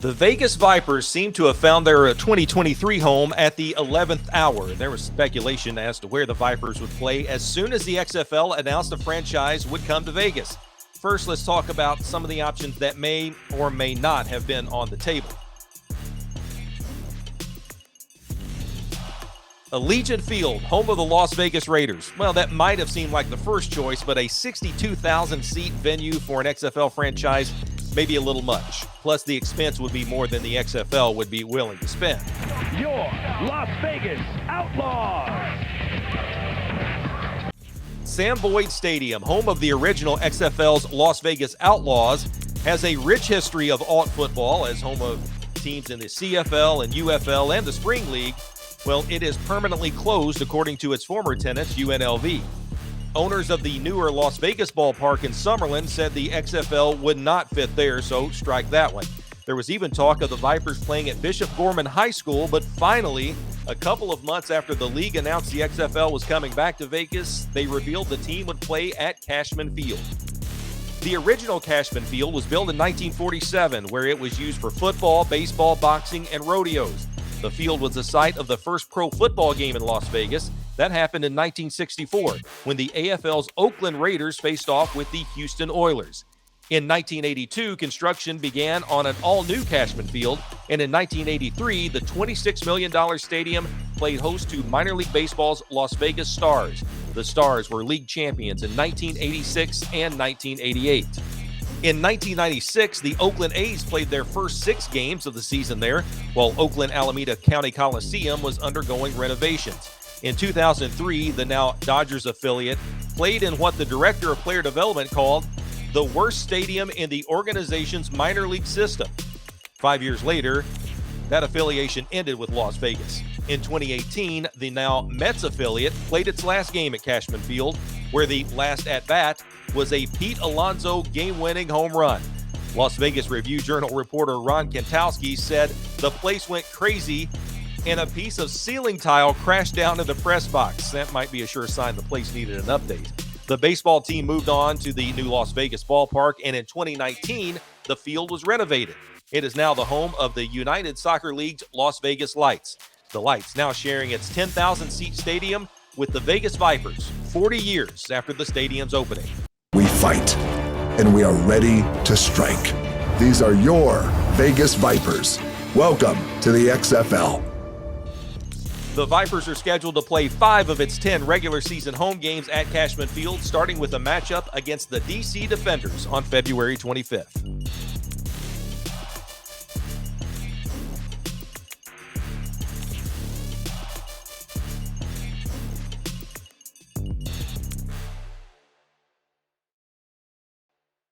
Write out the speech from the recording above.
The Vegas Vipers seem to have found their 2023 home at the 11th hour. There was speculation as to where the Vipers would play as soon as the XFL announced a franchise would come to Vegas. First, let's talk about some of the options that may or may not have been on the table. Allegiant Field, home of the Las Vegas Raiders. Well, that might have seemed like the first choice, but a 62,000-seat venue for an XFL franchise may be a little much. Plus, the expense would be more than the XFL would be willing to spend. Your Las Vegas Outlaws. Sam Boyd Stadium, home of the original XFL's Las Vegas Outlaws, has a rich history of alt football as home of teams in the CFL and UFL and the Spring League. Well, it is permanently closed according to its former tenants, UNLV. Owners of the newer Las Vegas ballpark in Summerlin said the XFL would not fit there, so strike that one. There was even talk of the Vipers playing at Bishop Gorman High School, but finally, a couple of months after the league announced the XFL was coming back to Vegas, they revealed the team would play at Cashman Field. The original Cashman Field was built in 1947, where it was used for football, baseball, boxing, and rodeos. The field was the site of the first pro football game in Las Vegas. That happened in 1964, when the AFL's Oakland Raiders faced off with the Houston Oilers. In 1982, construction began on an all-new Cashman Field, and in 1983, the $26 million stadium played host to minor league baseball's Las Vegas Stars. The Stars were league champions in 1986 and 1988. In 1996, the Oakland A's played their first 6 games of the season there, while Oakland Alameda County Coliseum was undergoing renovations. In 2003, the now Dodgers affiliate played in what the director of player development called the worst stadium in the organization's minor league system. 5 years later, that affiliation ended with Las Vegas. In 2018, the now Mets affiliate played its last game at Cashman Field, where the last at-bat was a Pete Alonso game-winning home run. Las Vegas Review-Journal reporter Ron Kantowski said the place went crazy and a piece of ceiling tile crashed down in the press box. That might be a sure sign the place needed an update. The baseball team moved on to the new Las Vegas ballpark, and in 2019, the field was renovated. It is now the home of the United Soccer League's Las Vegas Lights. The Lights now sharing its 10,000-seat stadium with the Vegas Vipers 40 years after the stadium's opening. We fight, and we are ready to strike. These are your Vegas Vipers. Welcome to the XFL. The Vipers are scheduled to play 5 of its 10 regular season home games at Cashman Field, starting with a matchup against the DC Defenders on February 25th.